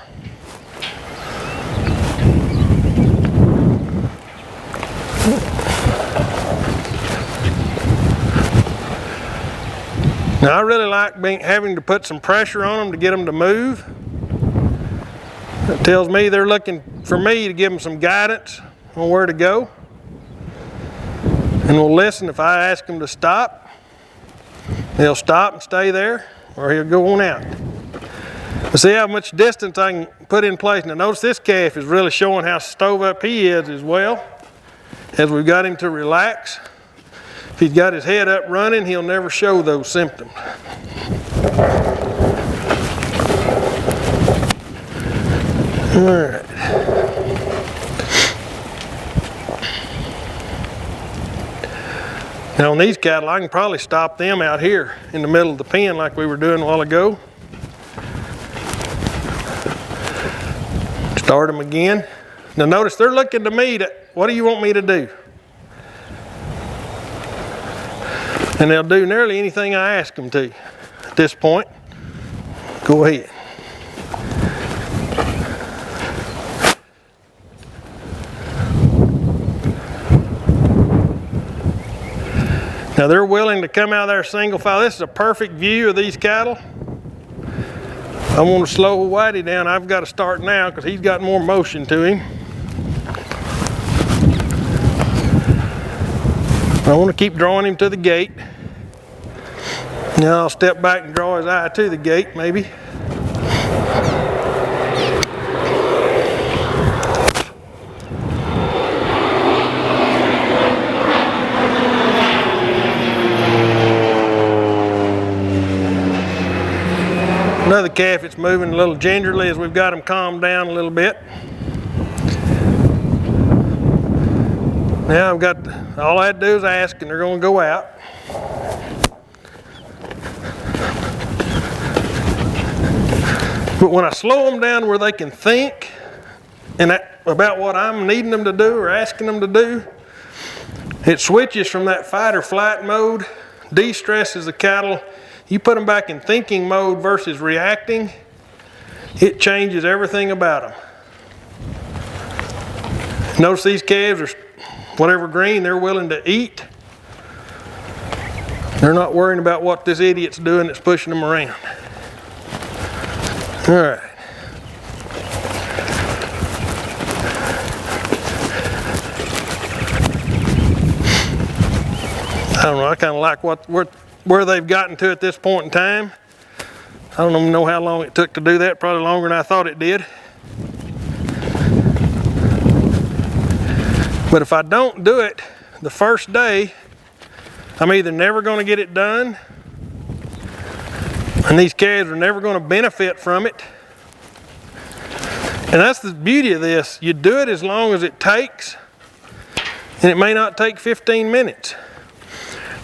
[SPEAKER 1] Now I really like having to put some pressure on them to get them to move. It tells me they're looking for me to give them some guidance on where to go. And we'll listen if I ask them to stop. They'll stop and stay there, or he'll go on out. But see how much distance I can put in place. Now notice this calf is really showing how stove up he is as well, as we've got him to relax. If he's got his head up running, he'll never show those symptoms. All right. Now on these cattle, I can probably stop them out here in the middle of the pen like we were doing a while ago. Start them again. Now notice they're looking to me to, what do you want me to do? And they'll do nearly anything I ask them to. At this point, go ahead. Now they're willing to come out of there single file. This is a perfect view of these cattle. I want to slow Whitey down. I've got to start now because he's got more motion to him. I want to keep drawing him to the gate. Now I'll step back and draw his eye to the gate, maybe. Another calf that's moving a little gingerly as we've got him calmed down a little bit. Now I've got, all I had to do is ask and they're going to go out. But when I slow them down where they can think about what I'm needing them to do or asking them to do, it switches from that fight or flight mode, de-stresses the cattle. You put them back in thinking mode versus reacting, it changes everything about them. Notice these calves are whatever green they're willing to eat. They're not worrying about what this idiot's doing that's pushing them around. All right. I don't know, I kind of like where they've gotten to at this point in time. I don't even know how long it took to do that, probably longer than I thought it did. But if I don't do it the first day, I'm either never going to get it done, and these calves are never going to benefit from it. And that's the beauty of this. You do it as long as it takes, and it may not take 15 minutes.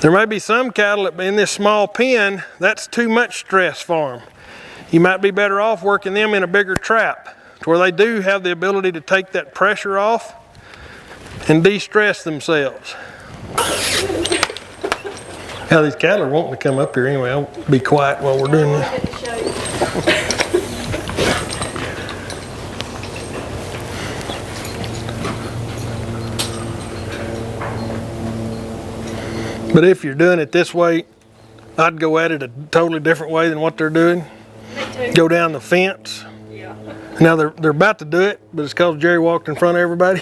[SPEAKER 1] There may be some cattle that in this small pen, that's too much stress for them. You might be better off working them in a bigger trap to where they do have the ability to take that pressure off and de-stress themselves. Now these cattle are wanting to come up here anyway. I'll be quiet while we're doing this. But if you're doing it this way, I'd go at it a totally different way than what they're doing. Go down the fence.
[SPEAKER 2] Yeah.
[SPEAKER 1] Now they're about to do it, but it's because Jerry walked in front of everybody.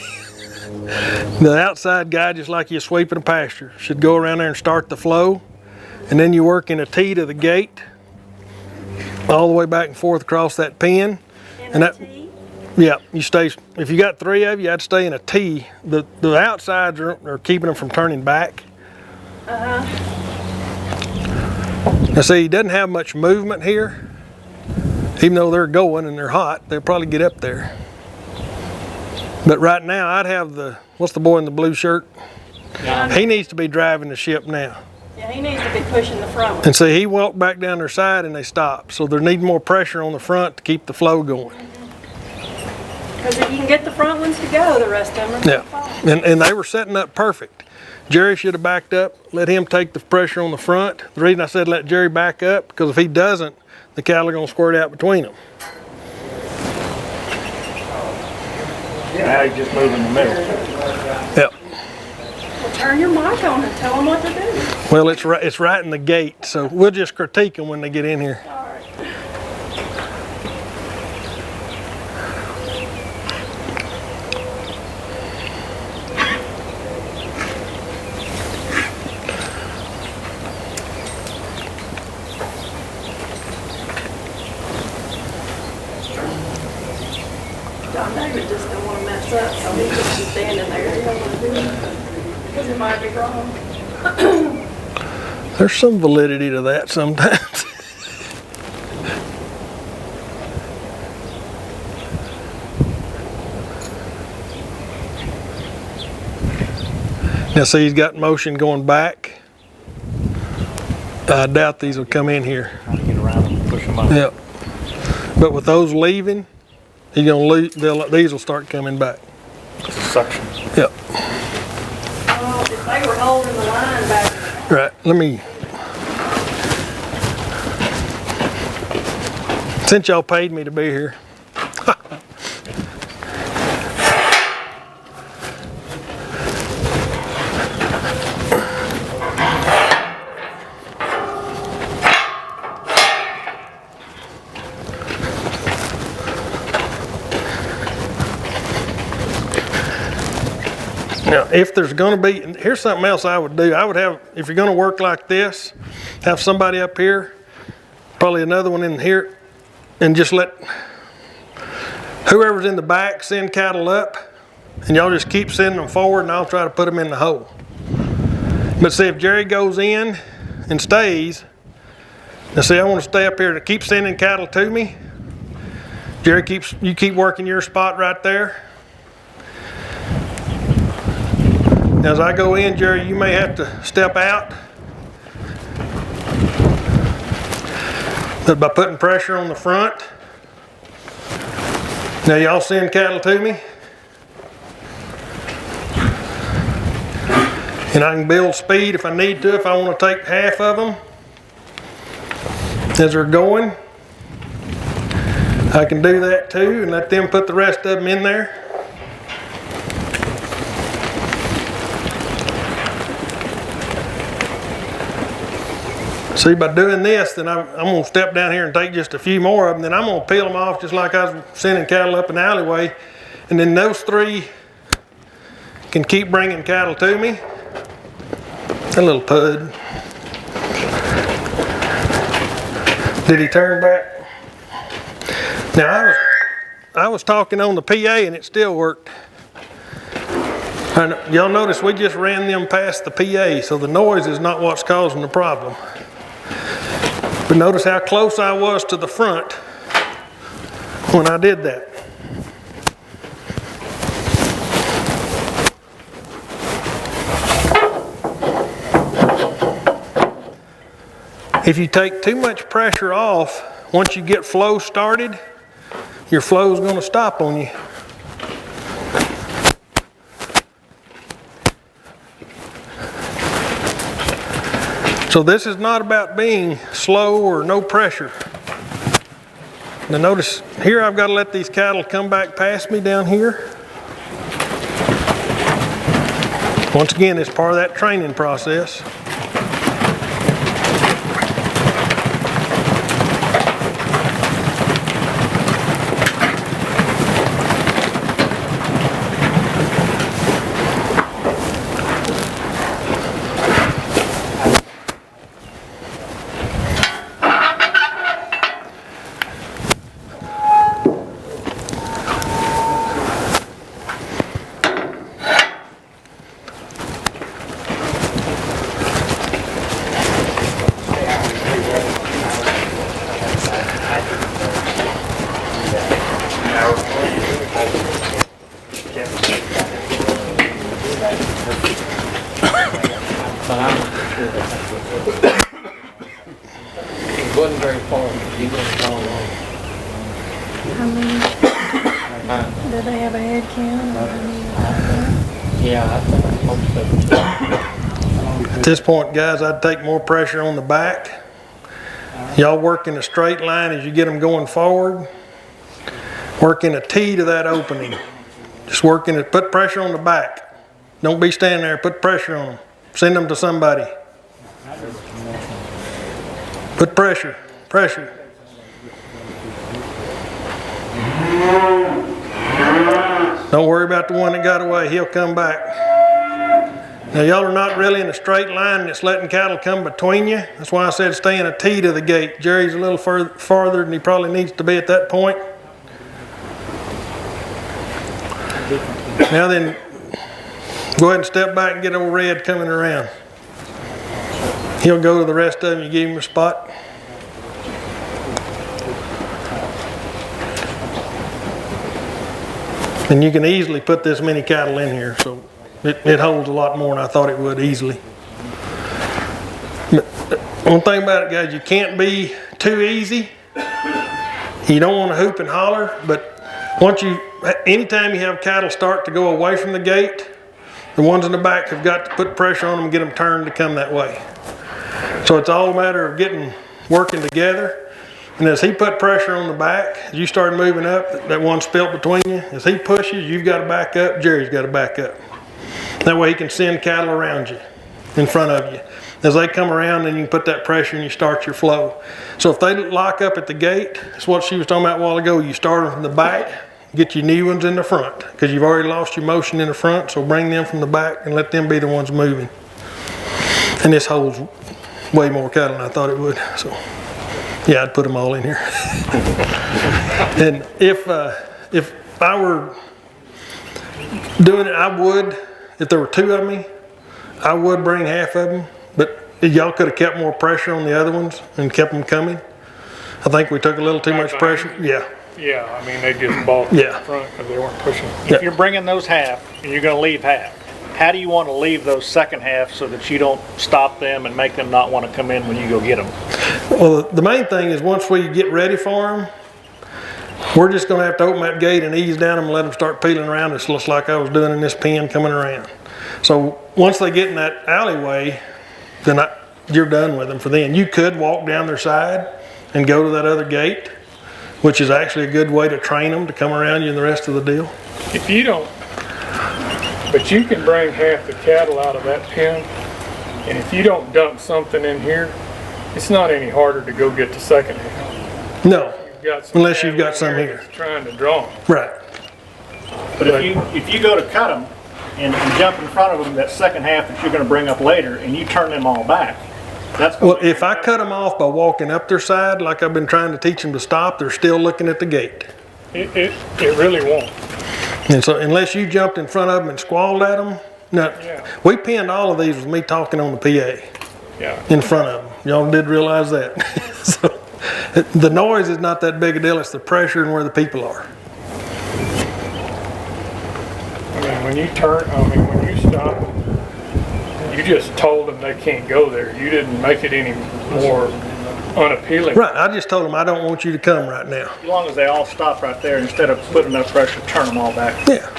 [SPEAKER 1] The outside guy, just like you sweeping a pasture, should go around there and start the flow. And then you work in a T to the gate, all the way back and forth across that pen.
[SPEAKER 2] And that, T?
[SPEAKER 1] Yeah, you stay, if you got 3 of you, I'd stay in a T. The outsides are keeping them from turning back. Now see, he doesn't have much movement here. Even though they're going and they're hot, they'll probably get up there. But right now, I'd have what's the boy in the blue shirt?
[SPEAKER 2] Yeah.
[SPEAKER 1] He needs to be driving the ship now.
[SPEAKER 2] Yeah, he needs to be pushing the front one.
[SPEAKER 1] And see, he walked back down their side and they stopped. So they're needing more pressure on the front to keep the flow going.
[SPEAKER 2] Because if you can get the front ones to go, the rest of them are going to fall.
[SPEAKER 1] And they were setting up perfect. Jerry should have backed up, let him take the pressure on the front. The reason I said let Jerry back up, because if he doesn't, the cattle are going to squirt out between them.
[SPEAKER 3] Now he's just moving the middle.
[SPEAKER 1] Yep.
[SPEAKER 2] Well, turn your mic on and tell them what to do.
[SPEAKER 1] Well, it's right in the gate, so we'll just critique them when they get in here.
[SPEAKER 2] All right. John David just don't want to mess up, so he's just standing there. He don't want to do it because he might be wrong.
[SPEAKER 1] There's some validity to that sometimes. Now see, he's got motion going back. I doubt these will come in here.
[SPEAKER 3] Trying to get around them and push them up.
[SPEAKER 1] Yep. But with those leaving, he's gonna leave. These will start coming back.
[SPEAKER 3] It's a suction.
[SPEAKER 1] Yep.
[SPEAKER 2] Well, if they were holding the line back.
[SPEAKER 1] Right. Let me. Since y'all paid me to be here. Now, if there's going to be, here's something else I would do. I would have, if you're going to work like this, have somebody up here, probably another one in here, and just let whoever's in the back send cattle up, and y'all just keep sending them forward, and I'll try to put them in the hole. But see, if Jerry goes in and stays, now see, I want to stay up here to keep sending cattle to me. Jerry, you keep working your spot right there. Now, as I go in, Jerry, you may have to step out. But by putting pressure on the front. Now, y'all send cattle to me. And I can build speed if I need to, if I want to take half of them. As they're going, I can do that too and let them put the rest of them in there. See, by doing this, then I'm going to step down here and take just a few more of them. Then I'm going to peel them off just like I was sending cattle up an alleyway. And then those three can keep bringing cattle to me. A little pud. Did he turn back? Now, I was talking on the PA and it still worked. And y'all notice we just ran them past the PA, so the noise is not what's causing the problem. But notice how close I was to the front when I did that. If you take too much pressure off, once you get flow started, your flow is going to stop on you. So this is not about being slow or no pressure. Now notice here I've got to let these cattle come back past me down here. Once again, it's part of that training process.
[SPEAKER 4] It wasn't very far. He wasn't all along.
[SPEAKER 2] How many? Do they have a head count?
[SPEAKER 4] Yeah, I think most of them.
[SPEAKER 1] At this point, guys, I'd take more pressure on the back. Y'all work in a straight line as you get them going forward. Work in a T to that opening. Just work in it, put pressure on the back. Don't be standing there, put pressure on them. Send them to somebody. Put pressure, pressure. Don't worry about the one that got away, he'll come back. Now y'all are not really in a straight line and it's letting cattle come between you. That's why I said stay in a T to the gate. Jerry's a little farther than he probably needs to be at that point. Now then, go ahead and step back and get old Red coming around. He'll go to the rest of them, you give him a spot. And you can easily put this many cattle in here, so it holds a lot more than I thought it would easily. But one thing about it, guys, you can't be too easy. You don't want to hoop and holler, but anytime you have cattle start to go away from the gate, the ones in the back have got to put pressure on them and get them turned to come that way. So it's all a matter of working together. And as he put pressure on the back, as you start moving up, that one spilt between you, as he pushes, you've got to back up, Jerry's got to back up. That way he can send cattle around you, in front of you. As they come around, then you can put that pressure and you start your flow. So if they lock up at the gate, that's what she was talking about a while ago, you start them from the back, get your new ones in the front, because you've already lost your motion in the front, so bring them from the back and let them be the ones moving. And this holds way more cattle than I thought it would, so yeah, I'd put them all in here. And if I were doing it, I would, if there were two of me, I would bring half of them, but y'all could have kept more pressure on the other ones and kept them coming. I think we took a little too much pressure. Yeah.
[SPEAKER 3] Yeah, I mean, they just balked
[SPEAKER 1] Yeah.
[SPEAKER 3] in front because they weren't pushing.
[SPEAKER 1] Yeah.
[SPEAKER 3] If you're bringing those half and you're going to leave half, how do you want to leave those second half so that you don't stop them and make them not want to come in when you go get them?
[SPEAKER 1] Well, the main thing is once we get ready for them, we're just going to have to open that gate and ease down them and let them start peeling around us, just like I was doing in this pen coming around. So once they get in that alleyway, then you're done with them for then. You could walk down their side and go to that other gate, which is actually a good way to train them to come around you and the rest of the deal.
[SPEAKER 5] If you don't, but you can bring half the cattle out of that pen, and if you don't dump something in here, it's not any harder to go get the second half.
[SPEAKER 1] No,
[SPEAKER 5] You've got some
[SPEAKER 1] unless you've
[SPEAKER 5] cattle
[SPEAKER 1] got some
[SPEAKER 5] in
[SPEAKER 1] here.
[SPEAKER 5] that's trying to draw them.
[SPEAKER 1] Right.
[SPEAKER 3] But if you go to cut them and jump in front of them, that second half that you're going to bring up later, and you turn them all back, that's going
[SPEAKER 1] Well, if I cut them off by walking up their side, like I've been trying to teach them to stop, they're still looking at the gate.
[SPEAKER 5] It really won't.
[SPEAKER 1] And so unless you jumped in front of them and squalled at them, no,
[SPEAKER 5] Yeah.
[SPEAKER 1] we pinned all of these with me talking on the PA
[SPEAKER 5] Yeah.
[SPEAKER 1] in front of them. Y'all did realize that. So the noise is not that big a deal. It's the pressure and where the people are.
[SPEAKER 5] I mean, when you stop, you just told them they can't go there. You didn't make it any more unappealing.
[SPEAKER 1] Right. I just told them I don't want you to come right now.
[SPEAKER 3] As long as they all stop right there, instead of putting enough pressure, turn them all back.
[SPEAKER 1] Yeah.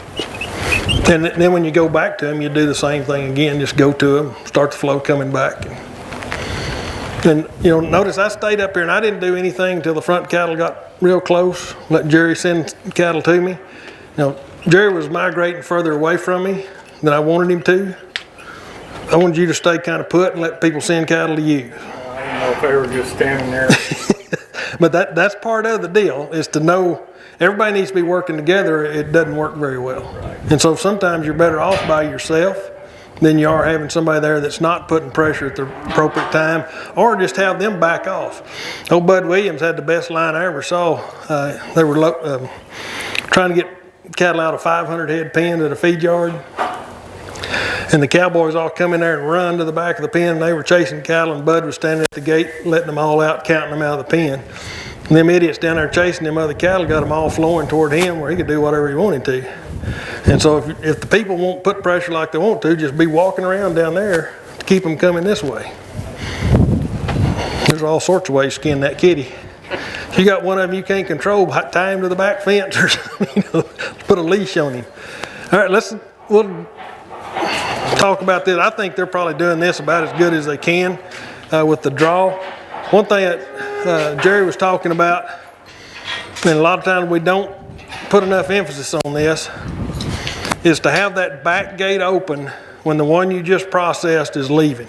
[SPEAKER 1] And then when you go back to them, you do the same thing again. Just go to them, start the flow coming back. And you know, notice I stayed up here and I didn't do anything until the front cattle got real close. Let Jerry send cattle to me. You know, Jerry was migrating further away from me than I wanted him to. I wanted you to stay kind of put and let people send cattle to you.
[SPEAKER 5] I didn't know if they were just standing there.
[SPEAKER 1] But that's part of the deal, is to know everybody needs to be working together. It doesn't work very well. And so sometimes you're better off by yourself than you are having somebody there that's not putting pressure at the appropriate time, or just have them back off. Old Bud Williams had the best line I ever saw. They were trying to get cattle out of 500 head pen at a feed yard. And the cowboys all come in there and run to the back of the pen, and they were chasing cattle, and Bud was standing at the gate letting them all out, counting them out of the pen. And them idiots down there chasing them other cattle got them all flowing toward him where he could do whatever he wanted to. And so if the people won't put pressure like they want to, just be walking around down there to keep them coming this way. There's all sorts of ways to skin that kitty. If you got one of them you can't control, tie him to the back fence or something, you know, put a leash on him. All right, we'll talk about this. I think they're probably doing this about as good as they can with the draw. One thing that Jerry was talking about, and a lot of times we don't put enough emphasis on this, is to have that back gate open when the one you just processed is leaving.